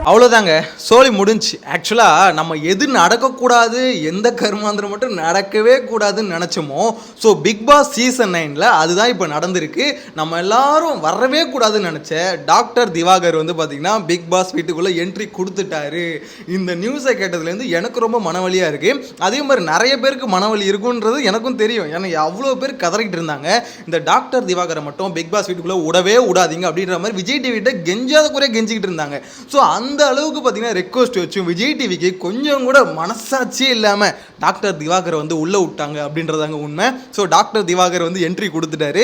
அவ்வளோதாங்க, சோலி முடிஞ்சு. ஆக்சுவலாக நம்ம எது நடக்கக்கூடாது, எந்த கர்மாந்திரம் மட்டும் நடக்கவே கூடாதுன்னு நினச்சோமோ, ஸோ பிக் பாஸ் சீசன் 9ல் அதுதான் இப்போ நடந்திருக்கு. நம்ம எல்லாரும் வரவே கூடாதுன்னு நினச்ச டாக்டர் திவாகர் வந்து பார்த்திங்கன்னா பிக் பாஸ் வீட்டுக்குள்ளே என்ட்ரி கொடுத்துட்டாரு. இந்த நியூஸை கேட்டதுலேருந்து எனக்கு ரொம்ப மனவலியாக இருக்குது. அதே மாதிரி நிறைய பேருக்கு மனவலி இருக்குன்றது எனக்கும் தெரியும். ஏன்னா அவ்வளோ பேர் கதறிக்கிட்டு இருந்தாங்க. இந்த டாக்டர் திவாகரை மட்டும் பிக் பாஸ் வீட்டுக்குள்ளே விடவே விடாதீங்க அப்படின்ற மாதிரி விஜய் டிவிட்ட கெஞ்சாத குறைய கெஞ்சிக்கிட்டு இருந்தாங்க. ஸோ அந்த அளவுக்கு பார்த்தீங்கன்னா ரெக்வஸ்ட் வச்சும் விஜய் டிவிக்கு கொஞ்சம் கூட மனசாட்சியே இல்லாமல் டாக்டர் திவாகரை வந்து உள்ளே விட்டாங்க அப்படின்றதாங்க உண்மை. ஸோ டாக்டர் திவாகர் வந்து என்ட்ரி கொடுத்துட்டாரு.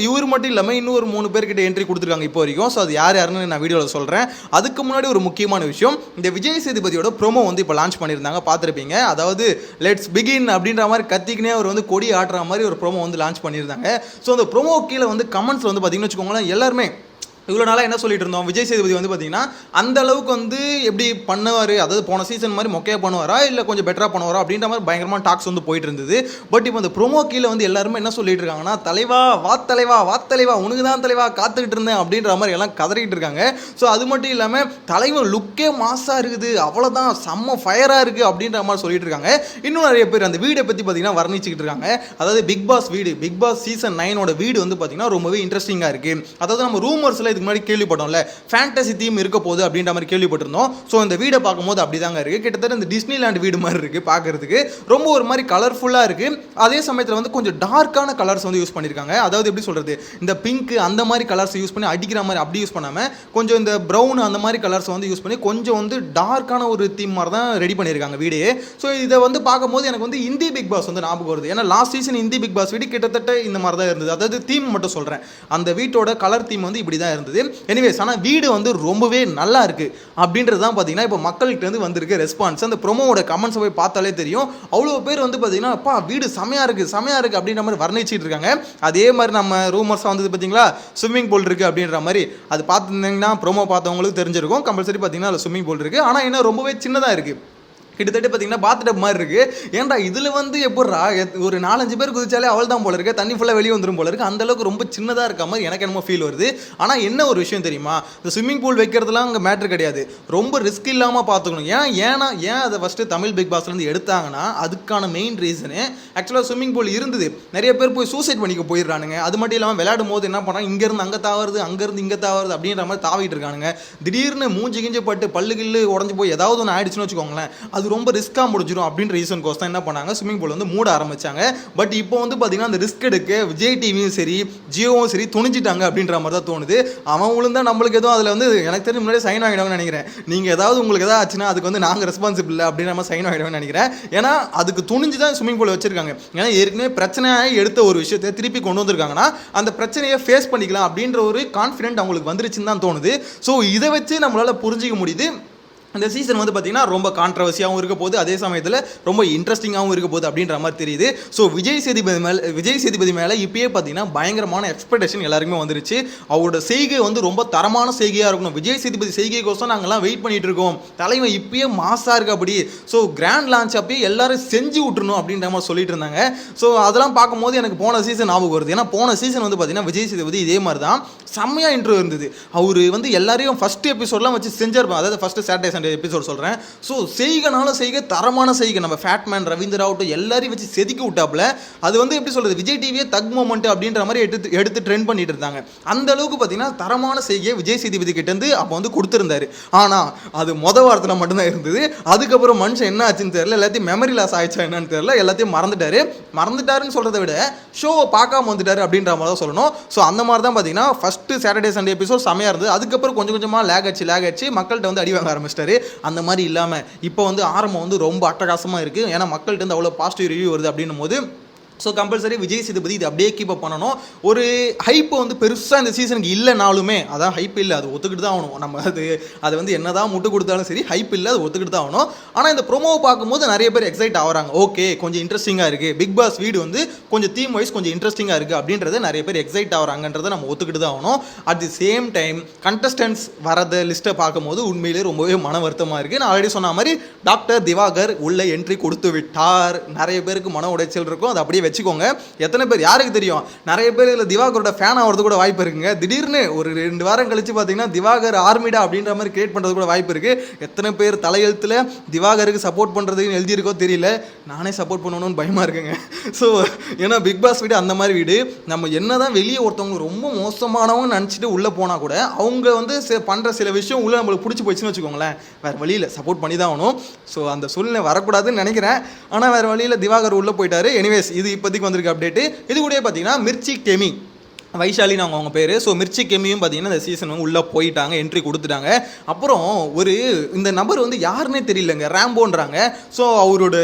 இவர் மட்டும் இல்லாமல் இன்னும் ஒரு 3 பேர்கிட்ட என்ட்ரி கொடுத்துருக்காங்க இப்போ வரைக்கும். ஸோ அது யாருன்னு நான் வீடியோவில் சொல்கிறேன். அதுக்கு முன்னாடி ஒரு முக்கியமான விஷயம், இந்த விஜய் சேதுபதியோட ப்ரோமோ வந்து இப்போ லான்ச் பண்ணியிருந்தாங்க, பார்த்துருப்பீங்க. அதாவது லெட்ஸ் பிகின் அப்படின்ற மாதிரி கத்திக்கினே அவர் வந்து கொடி ஆட்டுற மாதிரி ஒரு ப்ரோமோ வந்து லான்ச் பண்ணியிருந்தாங்க. ஸோ அந்த ப்ரோமோ கீழே வந்து கமெண்ட்ஸ் வந்து பார்த்தீங்கன்னு வச்சுக்கோங்களேன், எல்லாருமே இவ்வளோ நாளாக என்ன சொல்லிட்டு இருந்தோம், விஜய் சேதுபதி வந்து பார்த்தீங்கன்னா அந்த அளவுக்கு வந்து எப்படி பண்ணுவார், அதாவது போன சீசன் மாதிரி மொக்கையாக பண்ணுவாரா இல்லை கொஞ்சம் பெட்டராக பண்ணுவாரா அப்படின்ற மாதிரி பயங்கரமான டாக்ஸ் வந்து போயிட்டு இருந்தது. பட் இப்போ அந்த ப்ரோமோ கீழே வந்து எல்லாருமே என்ன சொல்லிட்டு இருக்காங்கன்னா, தலைவா வா தலைவா வா தலைவா உனக்கு தான் தலைவா காத்துக்கிட்டு இருந்தேன் அப்படின்ற மாதிரி எல்லாம் கதறிக்கிட்டு இருக்காங்க. ஸோ அது மட்டும் இல்லாமல் தலைவன் லுக்கே மாசாக இருக்குது, அவ்வளோதான் செம்ம ஃபயராக இருக்குது அப்படின்ற மாதிரி சொல்லிட்டு இருக்காங்க. இன்னும் நிறைய பேர் அந்த வீடை பற்றி பார்த்தீங்கன்னா வர்ணிச்சுக்கிட்டு இருக்காங்க. அதாவது பிக் பாஸ் வீடு, பிக் பாஸ் சீசன் 9 வீடு வந்து பார்த்தீங்கன்னா ரொம்பவே இன்ட்ரெஸ்டிங்காக இருக்குது. அதாவது நம்ம ரூமர்ஸில் இதுக்கு முன்னாடி கேள்விப்பட்டோம்ல, ஃபேண்டசி தீம் இருக்க போகுது அப்படின்ற மாதிரி கேள்விப்பட்டிருந்தோம். ஸோ இந்த வீடை பார்க்கும்போது அப்படிதாங்க இருக்குது. கிட்டத்தட்ட இந்த டிஸ்னிலாண்ட் வீடு மாதிரி இருக்குது பார்க்கறதுக்கு. ரொம்ப ஒரு மாதிரி கலர்ஃபுல்லாக இருக்குது. அதே சமயத்தில் வந்து கொஞ்சம் டார்க்கான கலர்ஸ் வந்து யூஸ் பண்ணியிருக்காங்க. அதாவது எப்படி சொல்கிறது, இந்த பிங்க் அந்த மாதிரி கலர்ஸ் யூஸ் பண்ணி அடிக்கிற மாதிரி அப்படி யூஸ் பண்ணாமல் கொஞ்சம் இந்த ப்ரௌன் அந்த மாதிரி கலர்ஸ் வந்து யூஸ் பண்ணி கொஞ்சம் வந்து டார்க்கான ஒரு தீம் மாதிரி தான் ரெடி பண்ணியிருக்காங்க வீடே. ஸோ இதை வந்து பார்க்கும்போது எனக்கு வந்து இந்தி பிக் பாஸ் வந்து ஞாபகம் வருது. ஏன்னா லாஸ்ட் சீசன் இந்தி பிக் பாஸ் வீடு கிட்டத்தட்ட இந்த மாதிரி தான் இருந்தது. அதாவது தீம் மட்டும் சொல்கிறேன், அந்த வீட்டோட கலர் தீம் வந்து இப்படி தான் இருந்தது. எனிவேஸ், ஆனால் வீடு வந்து ரொம்பவே நல்லா இருக்குது அப்படின்றது தான் பார்த்தீங்கன்னா இப்போ மக்கள்கிட்ட வந்து வந்திருக்கு ரெஸ்பான்ஸ். அந்த ப்ரோமோவோட கமெண்ட்ஸை போய் பார்த்தாலே தெரியும். அவ்வளோ பேர் வந்து பார்த்தீங்கன்னா அப்பா வீடு செமையாக இருக்குது அப்படின்ற மாதிரி வர்ணிச்சிட்டு இருக்காங்க. அதே மாதிரி நம்ம ரூமர்ஸாக வந்தது பார்த்தீங்களா, ஸ்விம்மிங் பூல் இருக்குது அப்படின்ற மாதிரி. அது பார்த்துருந்தீங்கன்னா ப்ரோமோ பார்த்தவங்களுக்கு தெரிஞ்சிருக்கும். கம்பல்சரி பார்த்தீங்கன்னா அதில் ஸ்விம்மிங் பூல் இருக்குது. ஆனால் என்ன ரொம்பவே சின்னதாக இருக்குது, கிட்டத்தட்ட பார்த்தீங்கன்னா பாத்டப் மாதிரி இருக்குது. ஏன்டா இதில் வந்து எப்பட்றா ஒரு 4-5 பேர் குதிச்சாலே அவள் தான் போல இருக்குது, தண்ணி ஃபுல்லாக வெளியே வந்துடும் போல இருக்குது. அந்தளவுக்கு ரொம்ப சின்னதாக இருக்க மாதிரி எனக்கு என்னமோ ஃபீல் வருது. ஆனால் என்ன ஒரு விஷயம் தெரியுமா, இந்த ஸ்விம்மிங் பூல் வைக்கிறதுலாம் அங்கே மேட்ரு கிடையாது, ரொம்ப ரிஸ்க் இல்லாமல் பார்த்துக்கணும். ஏன் அதை ஃபஸ்ட்டு தமிழ் பிக் பாஸ்லேருந்து எடுத்தாங்கன்னா அதுக்கான மெயின் ரீசனு ஆக்சுவலாக ஸ்விம்மிங் பூல் இருந்தது, நிறைய பேர் போய் சூசைட் பண்ணிக்க போயிடுறானுங்க. அது மட்டும் இல்லாமல் விளையாடும் போது என்ன பண்ணுறாங்க, இங்கேருந்து அங்கே தாவறது, அங்கேருந்து இங்கே தாவறது அப்படின்ற மாதிரி தாவிட்டு இருக்கானுங்க. திடீர்னு மூஞ்சி கிஞ்சி பட்டு பல்லு கில்லு உடஞ்சி போய் ஏதாவது ஒன்று ஆயிடுச்சுன்னு வச்சுக்கோங்களேன், அது ரொம்ப ரிஸ்க்காக முடிஞ்சிடும் அப்படின்ற ரீசன் கோஸ் என்ன பண்ணாங்க, ஸ்விம்மிங் பூல் வந்து மூட ஆரம்பிச்சாங்க. பட் இப்போ வந்து பார்த்தீங்கன்னா அந்த ரிஸ்க் எடுக்க விஜய் டிவியும் சரி ஜியோவும் சரி துணிஞ்சிட்டாங்க அப்படின்ற மாதிரி தான் தோணுது. அவன் விழுந்தா நம்மளுக்கு எதுவும் அதில் வந்து எனக்கு தெரிஞ்ச முன்னாடி சைன் ஆகிடுவாங்கன்னு நினைக்கிறேன். நீங்கள் ஏதாவது உங்களுக்கு எதாவது ஆச்சுன்னா அதுக்கு வந்து நாங்கள் ரெஸ்பான்சிபிள் இல்லை அப்படின்ற மாதிரி சைன் ஆகிடுவேன்னு நினைக்கிறேன். ஏன்னா அதுக்கு துணிஞ்சு தான் ஸ்விம்மிங் பூல் வச்சிருக்காங்க. ஏன்னா ஏற்கனவே பிரச்சனையாக எடுத்த ஒரு விஷயத்தை திருப்பி கொண்டு வந்திருக்காங்கன்னா அந்த பிரச்சனையை ஃபேஸ் பண்ணிக்கலாம் அப்படின்ற ஒரு கான்ஃபிடென்ட் அவங்களுக்கு வந்துருச்சுன்னு தான் தோணுது. ஸோ இதை வச்சு நம்மளால் புரிஞ்சிக்க முடியுது இந்த சீசன் வந்து பார்த்தீங்கன்னா ரொம்ப கான்ட்ரவர்சியாகவும் இருக்க போகுது, அதே சமயத்தில் ரொம்ப இன்ட்ரெஸ்டிங்காகவும் இருக்க போகுது அப்படின்ற மாதிரி தெரியுது. ஸோ விஜய் சேதுபதி மேலே இப்பயே பார்த்தீங்கன்னா பயங்கரமான எக்ஸ்பெக்டேஷன் எல்லாருக்குமே வந்துருச்சு. அவரோட செய்கை வந்து ரொம்ப தரமான செய்கையாக இருக்கணும். விஜய் சேதுபதி செய்கைக்கோசம் நாங்கள்லாம் வெயிட் பண்ணிட்டு இருக்கோம், தலைவன் இப்பயே மாசாக இருக்கு அப்படி. ஸோ கிராண்ட் லான்ச் அப்பயே எல்லாரும் செஞ்சு விட்டுருணும் அப்படின்ற மாதிரி சொல்லிட்டு இருந்தாங்க. ஸோ அதெல்லாம் பார்க்கும்போது எனக்கு போன சீசன் ஞாபகம் வருது. ஏன்னா போன சீசன் வந்து பார்த்தீங்கன்னா விஜய் சேதுபதி இதே மாதிரி தான் செம்மையாக இன்ட்ரோ இருந்தது. அவர் வந்து எல்லாரையும் ஃபஸ்ட் எபிசோட்லாம் வச்சு செஞ்சிருப்பாங்க, அதாவது ஃபஸ்ட்டு சாட்டர்டே எபிசோட் சொல்கிறேன். ஸோ செய்கனால செய்க தரமான செய்கை, நம்ம ஃபேட்மேன் ரவீந்திரா ஆகட்டும் எல்லாரையும் வச்சு செதுக்கி விட்டாப்புல. அது வந்து எப்படி சொல்கிறது, விஜய் டிவியே தக் மொமெண்ட் அப்படின்ற மாதிரி எடுத்து ட்ரெண்ட் பண்ணிட்டு இருந்தாங்க. அந்த அளவுக்கு பார்த்தீங்கன்னா தரமான செய்கையை விஜய் சேதுபதி கிட்டேருந்து அப்போ வந்து கொடுத்துருந்தாரு. ஆனால் அது மொதல் வாரத்தில் மட்டும்தான் இருந்தது. அதுக்கப்புறம் மனுஷன் என்ன ஆச்சுன்னு தெரியல, எல்லாத்தையும் மெமரி லாஸ் ஆயிடுச்சா என்னன்னு தெரியல, எல்லாத்தையும் மறந்துட்டாருன்னு சொல்கிறத விட ஷோவை பார்க்காம வந்துட்டாரு அப்படின்ற மாதிரி தான் சொல்லணும். ஸோ அந்த மாதிரி தான் பார்த்தீங்கன்னா ஃபஸ்ட்டு சாட்டர்டே சண்டே எபிசோட் செமையாக இருந்தது. அதுக்கப்புறம் கொஞ்சம் கொஞ்சமாக லேக் ஆச்சு மக்கள்கிட்ட வந்து அடி வாங்க ஆரம்பிச்சிட்டாரு. அந்த மாதிரி இல்லாமல் இப்போ வந்து ஆரம்பம் வந்து ரொம்ப அட்டகாசமாக இருக்குது. ஏன்னா மக்கள்கிட்ட வந்து அவ்வளோ பாசிட்டிவ் ரிவ்யூ வருது அப்படின்னும் போது ஸோ கம்பல்சரி விஜய் சேதுபதி இது அப்படியே கீப் அப் பண்ணணும். ஒரு ஹைப்பு வந்து பெருசாக இந்த சீசனுக்கு இல்லைனாலுமே, அதான் ஹைப் இல்லை, அது ஒத்துக்கிட்டு தான் ஆகணும். நம்ம அது வந்து என்ன தான் முட்டு கொடுத்தாலும் சரி ஹைப் இல்லை, அது ஒத்துக்கிட்டு தான் ஆகணும். ஆனால் இந்த ப்ரோமோவை பார்க்கும்போது நிறைய பேர் எக்ஸைட் ஆகிறாங்க. ஓகே கொஞ்சம் இன்ட்ரெஸ்டிங்காக இருக்குது, பிக் பாஸ் வீடு வந்து கொஞ்சம் தீம் வைஸ் கொஞ்சம் இன்ட்ரெஸ்டிங்காக இருக்குது அப்படின்றத நிறைய பேர் எக்ஸைட் ஆகிறாங்கன்றதை நம்ம ஒத்துக்கிட்டு தான் ஆகணும். At the same time contestants வரத லிஸ்ட்டை பார்க்கும்போது உண்மையிலே ரொம்பவே மன வருத்தமாக இருக்குது. நான் ஆல்ரெடி சொன்ன மாதிரி டாக்டர் திவாகர் உள்ள என்ட்ரி கொடுத்து விட்டார். நிறைய பேருக்கு மன உடைச்சல் இருக்கும், அது அப்படியே வச்சுக்கோங்க. எத்தனை பேர் யாருக்கு தெரியும், நிறைய பேர் இதில் திவாகரோட ஃபேன் ஆகிறது கூட வாய்ப்பு இருக்குங்க. திடீர்னு ஒரு 2 வாரம் கழிச்சு பார்த்தீங்கன்னா திவாகர் ஆர்மிடா அப்படின்ற மாதிரி கிரியேட் பண்ணுறது கூட வாய்ப்பு இருக்குது. எத்தனை பேர் தலையெழுத்தில் திவாகருக்கு சப்போர்ட் பண்ணுறதுன்னு எழுதியிருக்கோ தெரியல. நானே சப்போர்ட் பண்ணணும்னு பயமாக இருக்குங்க. ஸோ ஏன்னா பிக் பாஸ் வீடு அந்த மாதிரி வீடு. நம்ம என்ன தான் வெளியே ஒருத்தவங்க ரொம்ப மோசமானவங்க நினச்சிட்டு உள்ளே போனால் கூட அவங்க வந்து பண்ணுற சில விஷயம் உள்ளே நம்மளுக்கு பிடிச்சி போயிடுச்சுன்னு வச்சுக்கோங்களேன், வேறு வழியில் சப்போர்ட் பண்ணி தான் ஆகணும். ஸோ அந்த சூழ்நிலை வரக்கூடாதுன்னு நினைக்கிறேன். ஆனால் வேறு வழியில் திவாகர் உள்ளே போயிட்டாரு. எனிவேஸ் இது இப்போதைக்கு வந்திருக்கு அப்டேட்டு. இது கூட பார்த்தீங்கன்னா மிர்ச்சி கெமி வைஷாலின்னு அவங்க பேர். ஸோ மிர்ச்சி கெமியும் பார்த்தீங்கன்னா இந்த சீசன் வந்து உள்ளே போயிட்டாங்க, என்ட்ரி கொடுத்துட்டாங்க. அப்புறம் ஒரு இந்த நபர் வந்து யாருன்னே தெரியலங்க, ரேம்போன்றாங்க. ஸோ அவரோட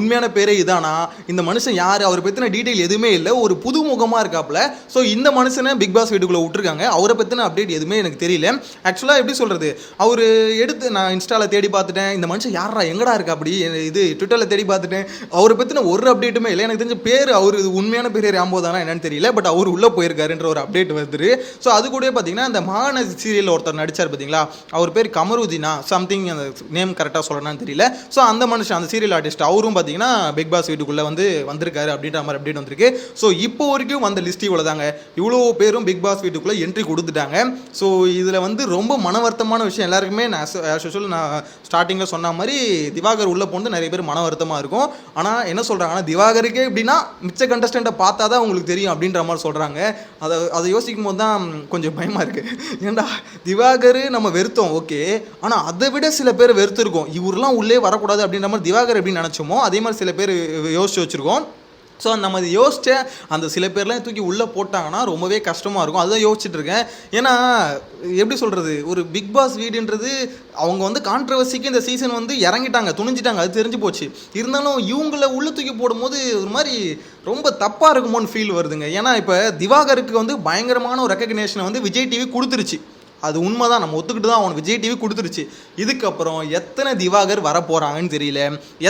உண்மையான பேரே இதானா, இந்த மனுஷன் யார், அவரை பற்றின டீட்டெயில் எதுவுமே இல்லை, ஒரு புது முகமாக இருக்காப்புல. ஸோ இந்த மனுஷனை பிக் பாஸ் வீட்டுக்குள்ளே விட்டுருக்காங்க. அவரை பற்றின அப்டேட் எதுவுமே எனக்கு தெரியல. ஆக்சுவலாக எப்படி சொல்கிறது, அவர் எடுத்து நான் இன்ஸ்டாவில் தேடி பார்த்துட்டேன், இந்த மனுஷன் யாரா எங்கடா இருக்கா அப்படி, இது ட்விட்டரில் தேடி பார்த்துட்டேன், அவரை பற்றின ஒரு அப்டேட்டுமே இல்லை. எனக்கு தெரிஞ்ச பேர் அவர் உண்மையான பேர் ரேம்போ தானா என்னன்னு தெரியல. பட் அவர் உள்ளே போயிருக்காரு ஒரு அப்டேட் வருது. ஸோ அது கூட பார்த்தீங்கன்னா இந்த மகான சீரியலில் ஒருத்தர் நடிச்சார் பார்த்தீங்களா, அவர் பேர் கமருதீனா சம்திங், அந்த நேம் கரெக்டாக சொல்லணும்னு தெரியல. ஸோ அந்த மனுஷன் அந்த சீரியல் ஆர்டிஸ்ட் அவரும் பார்த்தீங்கன்னா பிக் பாஸ் வீட்டுக்குள்ளே வந்து வந்திருக்காரு அப்படின்ற மாதிரி அப்டேட் வந்திருக்கு. ஸோ இப்போ வரைக்கும் வந்த லிஸ்ட் இவ்வளோ தாங்க. இவ்வளோ பேரும் பிக் பாஸ் வீட்டுக்குள்ளே என்ட்ரி கொடுத்துட்டாங்க. ஸோ இதில் வந்து ரொம்ப மனவருத்தமான விஷயம் எல்லாருக்குமே, நான் ஸ்டார்டிங்கில் சொன்ன மாதிரி திவாகர் உள்ளே போந்து நிறைய பேர் மன வருத்தமாக இருக்கும். ஆனால் என்ன சொல்கிறாங்கன்னா திவாகருக்கே எப்படின்னா மிச்ச கண்டஸ்டண்ட்டை பார்த்தா தான் உங்களுக்கு தெரியும் அப்படின்ற மாதிரி சொல்கிறாங்க. அதை யோசிக்கும் போது தான் கொஞ்சம் பயமாக இருக்குது. ஏன்டா திவாகர் நம்ம வெறுத்தோம் ஓகே, ஆனால் அதை விட சில பேர் வெறுத்துருக்கோம். இவரெலாம் உள்ளே வரக்கூடாது அப்படின்ற மாதிரி திவாகர் எப்படி நினச்சோமோ அதே மாதிரி சில பேர் யோசிச்சு வச்சுருக்கோம். ஸோ நம்ம இது யோசிச்ச அந்த சில பேர்லாம் தூக்கி உள்ளே போட்டாங்கன்னா ரொம்பவே கஷ்டமாக இருக்கும். அதுதான் யோசிச்சுட்டு இருக்கேன். ஏன்னா எப்படி சொல்கிறது, ஒரு பிக் பாஸ் வீடுன்றது அவங்க வந்து கான்ட்ரவர்சிக்கு இந்த சீசன் வந்து இறங்கிட்டாங்க, துணிஞ்சிட்டாங்க, அது தெரிஞ்சு போச்சு. இருந்தாலும் இவங்கள உள்ளே தூக்கி போடும்போது ஒரு மாதிரி ரொம்ப தப்பாக இருக்குமோன்னு ஃபீல் வருதுங்க. ஏன்னா இப்போ திவாகருக்கு வந்து பயங்கரமான ஒரு ரெக்கக்னேஷனை வந்து விஜய் டிவி கொடுத்துருச்சு. அது உண்மை தான், நம்ம ஒத்துக்கிட்டு தான் அவனுக்கு விஜய் டிவி கொடுத்துருச்சு. இதுக்கப்புறம் எத்தனை திவாகர் வர போகிறாங்கன்னு தெரியல,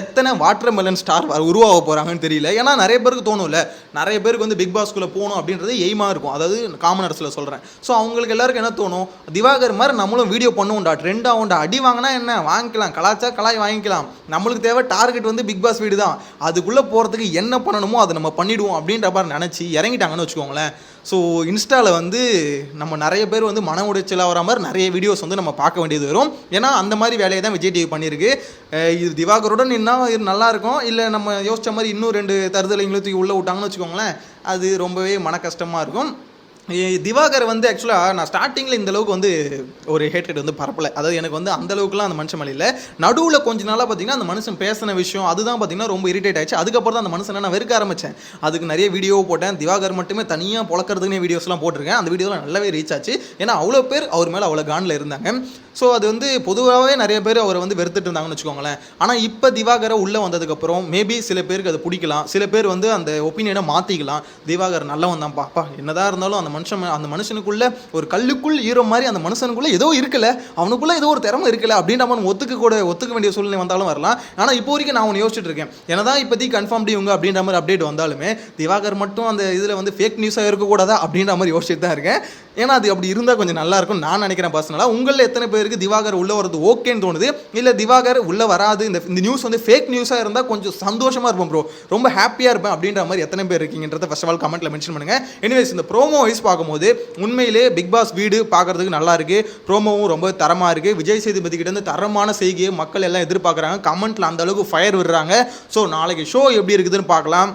எத்தனை வாட்டர் மெலன் ஸ்டார் உருவாக போகிறாங்கன்னு தெரியல. ஏன்னா நிறைய பேருக்கு தோணும்ல, நிறைய பேருக்கு வந்து பிக் பாஸ்குள்ளே போகணும் அப்படின்றது எய்மாக இருக்கும், அதாவது காமனர்ஸில் சொல்கிறேன். ஸோ அவங்களுக்கு எல்லாருக்கும் என்ன தோணும், திவாகர் மாதிரி நம்மளும் வீடியோ பண்ணுவோம்டா, ட்ரெண்ட் ஆகும்டா, அடி வாங்கினா என்ன வாங்கிக்கலாம், கலாச்சா கலாய் வாங்கிக்கலாம், நம்மளுக்கு தேவை டார்கெட் வந்து பிக் பாஸ் வீடு தான், அதுக்குள்ளே போகிறதுக்கு என்ன பண்ணணுமோ அதை நம்ம பண்ணிவிடுவோம் அப்படின்ற மாதிரி நினச்சி இறங்கிட்டாங்கன்னு வச்சுக்கோங்களேன். ஸோ இன்ஸ்டாவில் வந்து நம்ம நிறைய பேர் வந்து மன உடைச்சலாக வர மாதிரி நிறைய வீடியோஸ் வந்து நம்ம பார்க்க வேண்டியது வரும். ஏன்னா அந்த மாதிரி வேலையை தான் விஜய் டிவி பண்ணியிருக்கு. இது திவாகருடன் இன்னும் இது நல்லாயிருக்கும், இல்லை நம்ம யோசித்த மாதிரி இன்னும் 2 தருதலைங்களும் தூக்கி உள்ளே விட்டாங்கன்னு வச்சுக்கோங்களேன், அது ரொம்பவே மன கஷ்டமாக இருக்கும். திவாகர் வந்து ஆக்சுவலாக நான் ஸ்டார்டிங்கில் இந்த அளவுக்கு வந்து ஒரு ஹேட்ரேட் வந்து பரப்பலை, அதாவது எனக்கு வந்து அந்த அளவுக்குலாம் அந்த மனுஷன் மேலே இல்லை. நடுவில் கொஞ்ச நாளாக பார்த்தீங்கன்னா அந்த மனுஷன் பேசின விஷயம் அதுதான் பார்த்தீங்கன்னா ரொம்ப இரிட்டேட் ஆயிடுச்சு. அதுக்கப்புறம் தான் அந்த மனுஷனை நான் வெறுக்க ஆரம்பித்தேன். அதுக்கு நிறைய வீடியோ போட்டேன், திவாகர் மட்டுமே தனியாக பொழக்கிறதுக்குனே வீடியோஸ்லாம் போட்டிருக்கேன். அந்த வீடியோலாம் நல்லாவே ரீச் ஆச்சு. ஏன்னா அவ்வளோ பேர் அவர் மேலே அவ்வளோ காண்டில் இருந்தாங்க. ஸோ அது வந்து பொதுவாகவே நிறைய பேர் அவரை வந்து வெறுத்துட்டு இருந்தாங்கன்னு வச்சுக்கோங்களேன். ஆனால் இப்போ திவாகரை உள்ளே வந்ததுக்கப்புறம் மேபி சில பேருக்கு அது பிடிக்கலாம், சில பேர் வந்து அந்த ஒப்பீனியனை மாற்றிக்கலாம். திவாகர் நல்லவன் தான் பாப்பா, என்னதான் இருந்தாலும் அந்த மனுஷனுக்குள்ள ஒரு கல்லுக்குள் ஈரம் மாதிரி அந்த மனுஷனுக்குள்ள ஏதோ இருக்கல, அவனுக்குள்ள ஏதோ ஒரு திறமை இருக்கல அப்படின்ற மாதிரி ஒத்துக்க வேண்டிய சூழ்நிலை வந்தாலும் வரலாம். ஆனால் இப்போ வரைக்கும் நான் ஒன்று யோசிச்சுட்டு இருக்கேன், என்னதான் இப்போதைக்கு கன்ஃபார்ம் இவங்க அப்படின்ற மாதிரி அப்டேட் வந்தாலுமே திவாகர் மட்டும் அந்த இதில் வந்து ஃபேக் நியூஸாக இருக்கக்கூடாதா அப்படின்ற மாதிரி யோசிச்சுட்டு தான் இருக்கேன். ஏன்னா அது அப்படி இருந்தால் கொஞ்சம் நல்லா இருக்கும் நான் நினைக்கிறேன் பர்சனலாக. உங்களில் எத்தனை பேருக்கு திவாகர் உள்ளே வரது ஓகேன்னு தோணுது, இல்லை திவாகர் உள்ளே வராது, இந்த நியூஸ் வந்து ஃபேக் நியூஸாக இருந்தால் கொஞ்சம் சந்தோஷமாக இருப்போம் ப்ரோ, ரொம்ப ஹாப்பியாக இருப்பேன் அப்படின்ற மாதிரி எத்தனை பேர் இருக்கீங்கன்றத ஃபர்ஸ்ட் ஆஃப் ஆல் கமெண்ட்டில் மென்ஷன் பண்ணுங்கள். எனிவேஸ் இந்த ப்ரோமோ வைஸ் பார்க்கும்போது உண்மையிலே பிக் பாஸ் வீடு பார்க்கறதுக்கு நல்லா இருக்கு, ப்ரோமோவும் ரொம்ப தரமாக இருக்கு. விஜய் சேதுபதி கிட்ட இருந்து தரமான செய்தியை மக்கள் எல்லாம் எதிர்பார்க்குறாங்க, கமெண்ட்ல அந்த அளவுக்கு ஃபயர் விடுறாங்க. ஸோ நாளைக்கு ஷோ எப்படி இருக்குதுன்னு பார்க்கலாம்.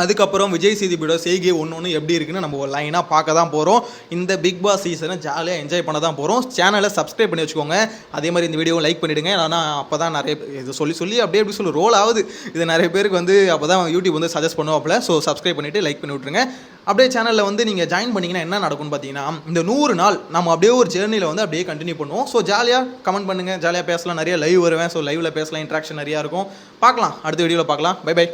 அதுக்கப்புறம் விஜய் சேதுபதியோட செய்கை ஒன்று எப்படி இருக்குன்னு நம்ம ஒரு லைனாக பார்க்க தான் போகிறோம். இந்த பிக் பாஸ் சீசனை ஜாலியாக என்ஜாய் பண்ண தான் போகிறோம். சேனலை சப்ஸ்கிரைப் பண்ணி வச்சுக்கோங்க, அதே மாதிரி இந்த வீடியோவை லைக் பண்ணிவிடுங்க. ஆனால் அப்போ தான் நிறைய இது சொல்லி அப்படியே எப்படி சொல்லி ரோல் ஆகுது, இது நிறைய பேருக்கு வந்து அப்போ தான் யூடியூப் வந்து சஜஸ்ட் பண்ணுவாப்பில். ஸோ சப்ஸ்கிரைப் பண்ணிவிட்டு லைக் பண்ணி விட்ருங்க. அப்படியே சேனலில் வந்து நீங்கள் ஜாயின் பண்ணிங்கன்னா என்ன நடக்கும்னு பார்த்தீங்கன்னா, இந்த 100 நாள் நம்ம அப்படியே ஒரு ஜேர்னியில் வந்து அப்படியே கண்டினியூ பண்ணுவோம். ஸோ ஜாலியாக கமெண்ட் பண்ணுங்கள், ஜாலியாக பேசலாம், நிறைய லைவ் வருவேன். ஸோ லைவில் பேசலாம், இன்ட்ராக்ஷன் நிறையா இருக்கும். பார்க்கலாம், அடுத்த வீடியோவில் பார்க்கலாம். Bye by.